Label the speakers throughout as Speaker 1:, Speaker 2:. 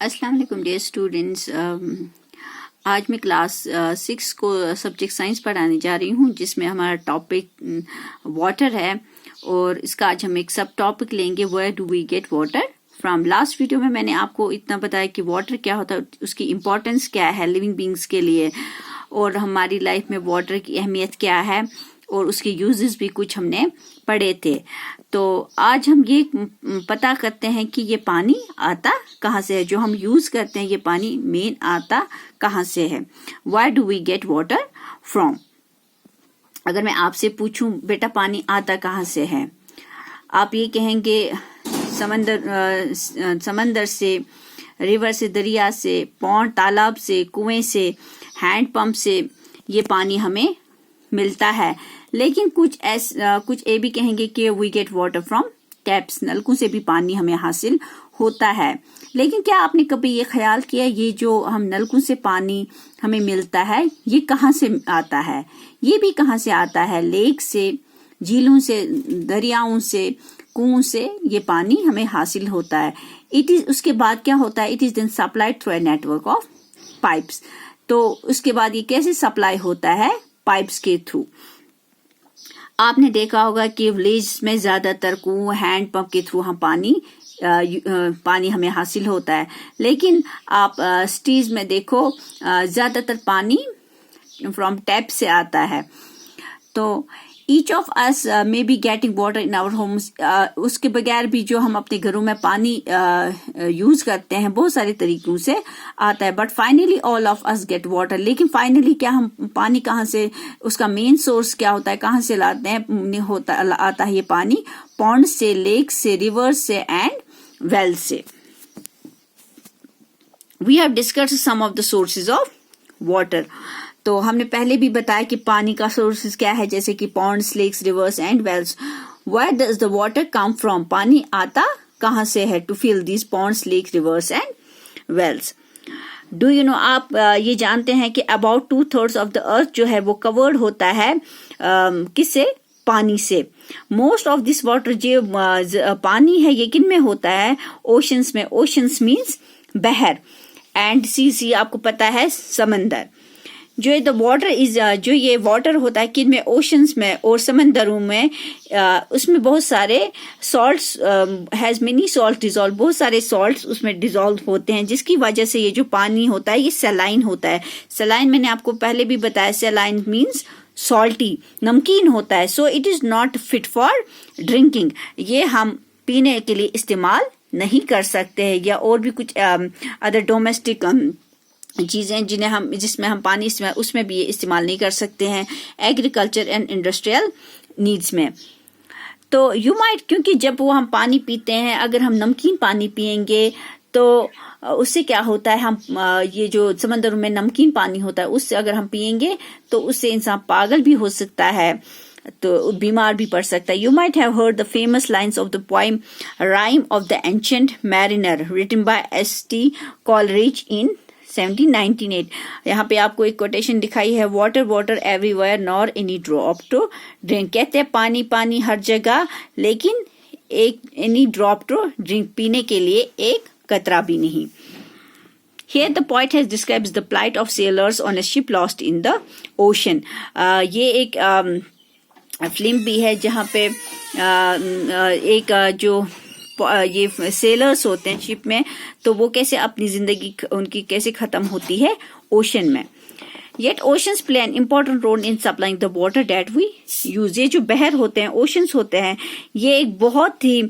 Speaker 1: अस्सलाम वालेकुम dear students. आज मैं क्लास 6 को सब्जेक्ट साइंस पढ़ाने जा रही हूँ, जिसमें हमारा टॉपिक वाटर है और इसका आज हम एक सब टॉपिक लेंगे, where do we get water from. Last video में मैंने आपको इतना बताया कि वाटर क्या होता है, उसकी इम्पोर्टेंस क्या है लिविंग बींग्स के लिए, और हमारी लाइफ में वाटर की अहमियत क्या है और उसके यूजेस भी कुछ हमने पढ़े थे। तो आज हम ये पता करते हैं कि ये पानी आता कहाँ से है, जो हम यूज करते हैं ये पानी मेन आता कहाँ से है। Where do we get water from? अगर मैं आपसे पूछूं बेटा पानी आता कहाँ से है, आप ये कहेंगे समंदर से, रिवर से, दरिया से, पौंड तालाब से, कुएं से, हैंड पंप से ये पानी हमें मिलता है। लेकिन कुछ ये भी कहेंगे कि we get water from taps, नलकों से भी पानी हमें हासिल होता है। लेकिन क्या आपने कभी ये ख्याल किया ये जो हम नलकों से पानी हमें मिलता है ये कहाँ से आता है? ये भी कहाँ से आता है? लेक से, झीलों से, दरियाओं से, कुओं से ये पानी हमें हासिल होता है। उसके बाद क्या होता है? It is then supplied through a network of pipes. तो उसके बाद ये कैसे सप्लाई होता है? पाइप्स के थ्रू। आपने देखा होगा कि विलेज में ज्यादातर कुओं, हैंड पंप के थ्रू हम पानी हमें हासिल होता है। लेकिन आप सिटीज में देखो ज्यादातर पानी फ्रॉम टैप से आता है। तो each of us may be getting water in our homes. उसके बगैर भी जो हम अपने घरों में पानी यूज करते हैं बहुत सारे तरीकों से आता है, but finally all of us get water. लेकिन फाइनली क्या हम पानी कहाँ से, उसका मेन सोर्स क्या होता है, कहाँ से लाते हैं? आता है ये पानी पॉन्ड से, लेक से, रिवर से एंड वेल से। We have discussed some of the sources of water. तो हमने पहले भी बताया कि पानी का सोर्सेज क्या है, जैसे कि ponds, lakes, rivers and wells. Where does the water come from? पानी आता कहाँ से है to fill these ponds, lakes, rivers and wells? Do you know, आप ये जानते हैं कि अबाउट 2/3 ऑफ द अर्थ जो है वो कवर्ड होता है किससे? पानी से। मोस्ट ऑफ दिस वाटर जो पानी है ये किन में होता है? ओशंस में। ओशंस मीन्स बहर, एंड सी आपको पता है समंदर। जो द वाटर इज, जो ये वाटर होता है किन में? ओशंस में और समंदरों में। उसमें बहुत सारे salts has many salt dissolve, बहुत सारे सॉल्ट्स उसमें डिजॉल्व होते हैं, जिसकी वजह से ये जो पानी होता है ये सलाइन होता है। सलाइन मैंने आपको पहले भी बताया, सलाइन मीन्स सॉल्टी, नमकीन होता है। So it is not fit for drinking. ये हम पीने के लिए इस्तेमाल नहीं कर सकते हैं, या और भी कुछ अदर डोमेस्टिक चीजें जिसमें हम पानी उसमें भी ये इस्तेमाल नहीं कर सकते हैं, एग्रीकल्चर एंड इंडस्ट्रियल नीड्स में। तो यू माइट, क्योंकि जब वो हम पानी पीते हैं, अगर हम नमकीन पानी पिएंगे तो उससे क्या होता है, हम ये जो समंदरों में नमकीन पानी होता है उससे अगर हम पिएंगे तो उससे इंसान पागल भी हो सकता है, तो बीमार भी पड़ सकता है। You might have heard the famous lines of the poem Rime of the Ancient Mariner written by S.T. Coleridge in 1798। यहाँ पे आपको एक कोटेशन दिखाई है, water water everywhere nor any drop to drink. कहते हैं पानी पानी हर जगह, लेकिन एक एनी ड्रॉप टू ड्रिंक, पीने के लिए एक कतरा भी नहीं। Here the poet has describes the plight of sailors on a ship lost in the ocean. ये एक फिल्म भी है जहाँ पे एक जो ये सेलर्स होते हैं शिप में, तो वो कैसे अपनी जिंदगी उनकी कैसे खत्म होती है ओशन में। Yet oceans play an important role in supplying the water that we use. ये जो बहर होते हैं, ओशंस होते हैं, ये एक बहुत ही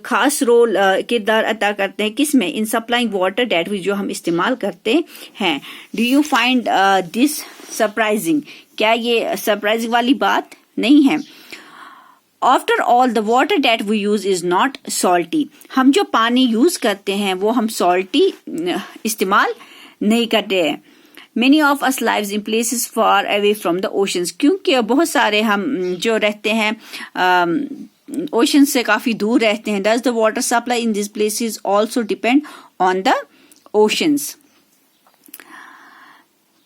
Speaker 1: खास रोल किरदार अदा करते हैं किसमें? In supplying water that we, जो हम इस्तेमाल करते हैं। Do you find this surprising? क्या ये सरप्राइजिंग वाली बात नहीं है? After all the water that we use is not salty. हम जो पानी यूज करते हैं वो हम सॉल्टी इस्तेमाल नहीं करते हैं। Many of us lives in places far away from the oceans. क्योंकि बहुत सारे हम जो रहते हैं ओशन से काफी दूर रहते हैं। Does the water supply in these places also depend on the oceans?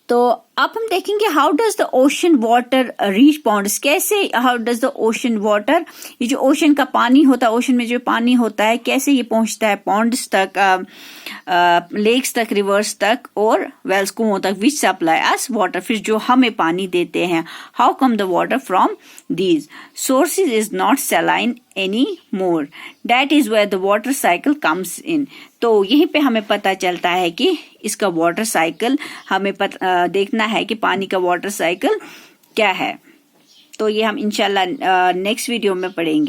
Speaker 1: तो अब हम देखेंगे how does the ocean water reach ponds, कैसे how does the ocean water, ये जो ओशन का पानी होता है, ओशन में जो पानी होता है, कैसे ये पहुंचता है पॉन्ड्स तक, लेक्स तक, रिवर्स तक और वेल्स, कुओं तक, विच सप्लाई अस वाटर, फिर जो हमें पानी देते हैं. How come the water from these sources is not saline any more, that is where the water cycle comes in. तो यहीं पे हमें पता चलता है कि इसका वाटर साइकिल हमें देखना है कि पानी का वाटर साइकिल क्या है. तो ये हम इंशाल्लाह नेक्स्ट वीडियो में पढ़ेंगे.